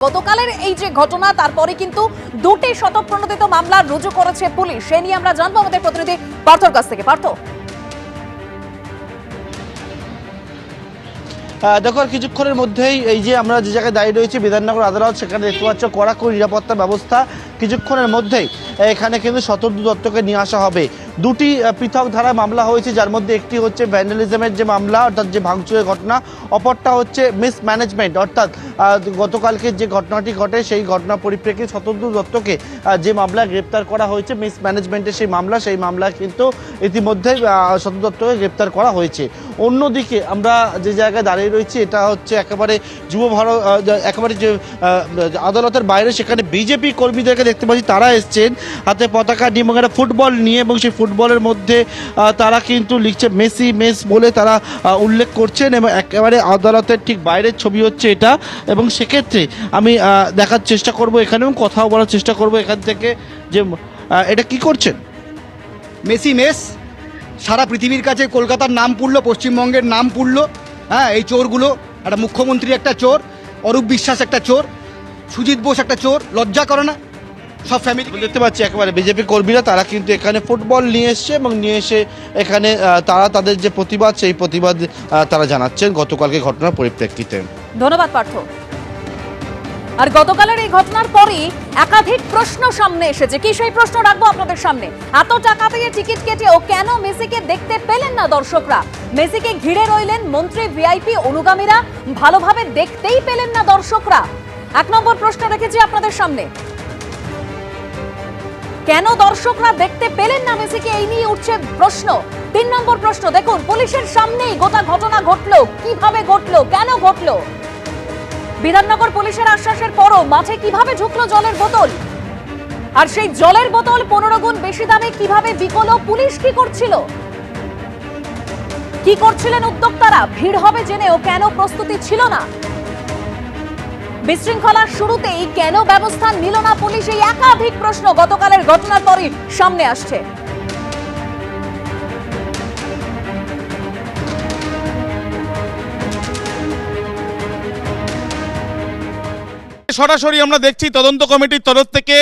গতকালের এই যে ঘটনা তারপরে কিন্তু দুটি শতপ্রণোদিত মামলা রুজু করেছে পুলিশ। সে নিয়ে আমরা জানবো আমাদের প্রতিনিধি পার্থর কাছ থেকে। পার্থ, দেখো কিছুক্ষণের মধ্যেই এই যে আমরা যে জায়গায় দাঁড়িয়ে রয়েছি বিধাননগর আদালত, সেখানে দেখতে পাচ্ছ কড়াকড়ি নিরাপত্তা ব্যবস্থা। কিছুক্ষণের মধ্যেই এখানে কিন্তু শতদ্রু দত্তকে নিয়ে আসা হবে। দুটি পৃথক ধারায় মামলা হয়েছে, যার মধ্যে একটি হচ্ছে ভ্যান্ডালিজমের যে মামলা, অর্থাৎ যে ভাঙচুরের ঘটনা, অপরটা হচ্ছে মিসম্যানেজমেন্ট, অর্থাৎ গতকালকে যে ঘটনাটি ঘটে সেই ঘটনার পরিপ্রেক্ষিতে শতদ্রু দত্তকে যে মামলা গ্রেপ্তার করা হয়েছে মিসম্যানেজমেন্টের সেই মামলা কিন্তু ইতিমধ্যে শতদ্রু দত্তকে গ্রেপ্তার করা হয়েছে। অন্যদিকে আমরা যে জায়গায় দাঁড়িয়ে রয়েছি এটা হচ্ছে একেবারে যুব ভারত, একেবারে যে আদালতের বাইরে, সেখানে বিজেপি কর্মীদেরকে দেখতে পাচ্ছি তারা এসছেন হাতে পতাকা নিয়ে এবং একটা ফুটবল নিয়ে, এবং সেই ফুটবলের মধ্যে তারা কিন্তু লিখছে মেসি মেস বলে তারা উল্লেখ করছেন, এবং একেবারে আদালতের ঠিক বাইরের ছবি হচ্ছে এটা। এবং সেক্ষেত্রে আমি দেখার চেষ্টা করব এখানে এবং কথাও বলার চেষ্টা করব এখান থেকে যে এটা কি করছেন। মেসি মেস সারা পৃথিবীর কাছে কলকাতার নাম পুড়লো, পশ্চিমবঙ্গের নাম পুড়লো। হ্যাঁ, এই চোরগুলো, একটা মুখ্যমন্ত্রী একটা চোর, অরূপ বিশ্বাস একটা চোর, সুজিত বোস একটা চোর, লজ্জা করে না? সব ফ্যামিলি দেখতে পাচ্ছি একেবারে বিজেপি কর্মীরা তারা কিন্তু এখানে ফুটবল নিয়ে এসছে এবং নিয়ে এসে এখানে তারা তাদের যে প্রতিবাদ সেই প্রতিবাদ তারা জানাচ্ছেন গতকালকে ঘটনার পরিপ্রেক্ষিতে। ধন্যবাদ পার্থ। আর গতকালের এই ঘটনার পরই একাধিক প্রশ্ন সামনে এসেছে। কি সেই প্রশ্ন রাখবো আপনাদের সামনে? এত টাকা দিয়ে টিকিট কেটেও কেন মেসিকে দেখতে পেলেন না দর্শকরা? মেসিকে ঘিরে রইলেন মন্ত্রী, ভিআইপি, অনুগামীরা, ভালোভাবে দেখতেই পেলেন না দর্শকরা। এক নম্বর প্রশ্ন রেখেছি আপনাদের সামনে, কেন দর্শকরা দেখতে পেলেন না মেসিকে? এই নিয়ে উঠছে প্রশ্ন। ৩ নম্বর প্রশ্ন, দেখুন পুলিশের সামনেই গোটা ঘটনা ঘটলো, কিভাবে ঘটলো, কেন ঘটলো? বিধাননগর পুলিশের আশ্বাসের পরও মাঠে কিভাবে ঢুকলো জলের বোতল? আর সেই জলের বোতল 15 গুণ বেশি দামে কিভাবে বিকলো? পুলিশ কি করছিল? কি করছিলেন উদ্যোক্তারা? ভিড় হবে জেনেও কেন প্রস্তুতি ছিল না? বিশৃঙ্খলার শুরুতেই কেন ব্যবস্থা নিল না পুলিশ? এই একাধিক প্রশ্ন গতকালের ঘটনার পরই সামনে আসছে। সরাসরি আমরা দেখছি তদন্ত কমিটির তরফ থেকে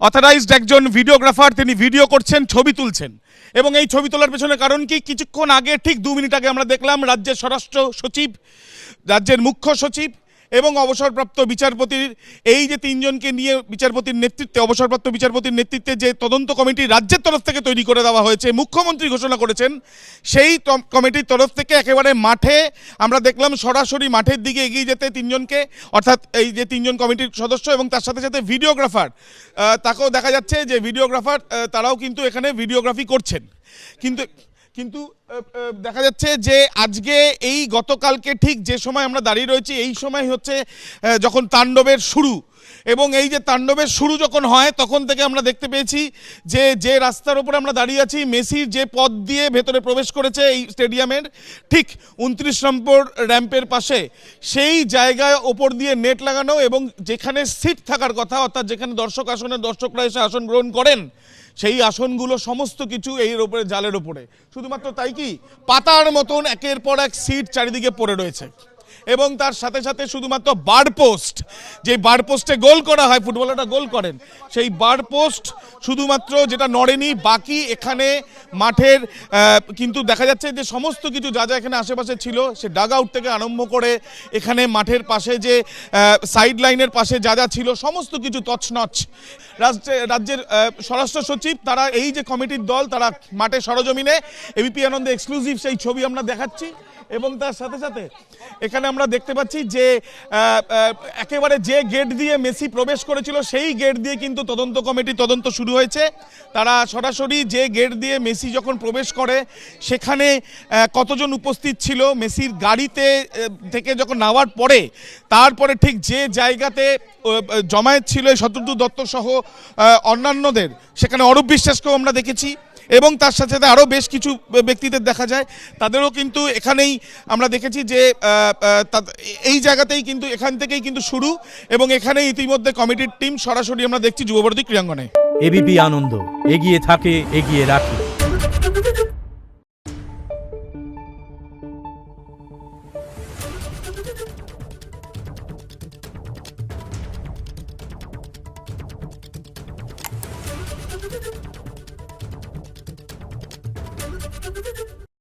অথরাইজড একজন ভিডিওগ্রাফার, তিনি ভিডিও করছেন, ছবি তুলছেন। এবং এই ছবি তোলার পেছনে কারণ কি? কিছুক্ষণ আগে, ঠিক 2 মিনিট আগে আমরা দেখলাম রাজ্যের স্বরাষ্ট্র সচিব, রাজ্যের মুখ্য সচিব এবং অবসরপ্রাপ্ত বিচারপতির, এই যে 3 জনকে নিয়ে বিচারপতির নেতৃত্বে, অবসরপ্রাপ্ত বিচারপতির নেতৃত্বে যে তদন্ত কমিটি রাজ্যের তরফ থেকে তৈরি করে দেওয়া হয়েছে, মুখ্যমন্ত্রী ঘোষণা করেছেন, সেই কমিটির তরফ থেকে একেবারে মাঠে আমরা দেখলাম সরাসরি মাঠের দিকে এগিয়ে যেতে 3 জনকে, অর্থাৎ এই যে 3 জন কমিটির সদস্য এবং তার সাথে সাথে ভিডিওগ্রাফার, তাকেও দেখা যাচ্ছে যে ভিডিওগ্রাফার তারাও কিন্তু এখানে ভিডিওগ্রাফি করছেন। কিন্তু দেখা যাচ্ছে যে আজকে এই গতকালকে ঠিক যে সময় আমরা দাঁড়িয়ে রয়েছি, এই সময় হচ্ছে যখন তাণ্ডবের শুরু, এবং এই যে তাণ্ডবের শুরু যখন হয় তখন থেকে আমরা দেখতে পেয়েছি যে রাস্তার উপরে আমরা দাঁড়িয়ে আছি, মেসির যে পথ দিয়ে ভেতরে প্রবেশ করেছে এই স্টেডিয়ামের ঠিক 29 নম্বর র্যাম্পের পাশে, সেই জায়গায় ওপর দিয়ে নেট লাগানো এবং যেখানে সিট থাকার কথা, অর্থাৎ যেখানে দর্শক আসনের দর্শকরা এসে আসন গ্রহণ করেন, সেই আসনগুলো সমস্ত কিছু এর ওপরে, জালের ওপরে। শুধুমাত্র তাই কি, পাতার মতন একের পর এক সিট চারিদিকে পড়ে রয়েছে। এবং তার সাথে সাথে শুধুমাত্র বার পোস্ট, যে বার পোস্টে গোল করা হয়, ফুটবলাররা গোল করেন, সেই বার পোস্ট শুধুমাত্র যেটা নড়েনি, বাকি এখানে মাঠের কিন্তু দেখা যাচ্ছে যে সমস্ত কিছু যা যা এখানে আশেপাশে ছিল, সে ডাগ আউট থেকে আরম্ভ করে এখানে মাঠের পাশে যে সাইড লাইনের পাশে যা যা ছিল সমস্ত কিছু তছনছ। রাজ্যের স্বরাষ্ট্র সচিব, তারা এই যে কমিটির দল, তারা মাঠে সরজমিনে, এবিপি আনন্দে এক্সক্লুসিভ সেই ছবি আমরা দেখাচ্ছি। এবং তার সাথে সাথে এখানে আমরা দেখতে পাচ্ছি যে একেবারে যে গেট দিয়ে মেসি প্রবেশ করেছিল সেই গেট দিয়ে কিন্তু তদন্ত কমিটি তদন্ত শুরু হয়েছে। তারা সরাসরি যে গেট দিয়ে মেসি যখন প্রবেশ করে সেখানে কতজন উপস্থিত ছিল, মেসির গাড়িতে থেকে যখন নামার পরে, তারপরে ঠিক যে জায়গাতে জমায়েত ছিল শতদ্রু দত্ত সহ অন্যান্যদের, সেখানে অরূপ বিশ্বাসকেও আমরা দেখেছি এবং তার সাথে সাথে আরও বেশ কিছু ব্যক্তিদের দেখা যায়, তাদেরও কিন্তু এখানেই আমরা দেখেছি যে এই জায়গাতেই কিন্তু, এখান থেকেই কিন্তু শুরু, এবং এখানেই ইতিমধ্যে কমিটির টিম সরাসরি আমরা দেখছি যুবভারতী ক্রীড়াঙ্গনে। এবিপি আনন্দ, এগিয়ে থাকে, এগিয়ে রাখে।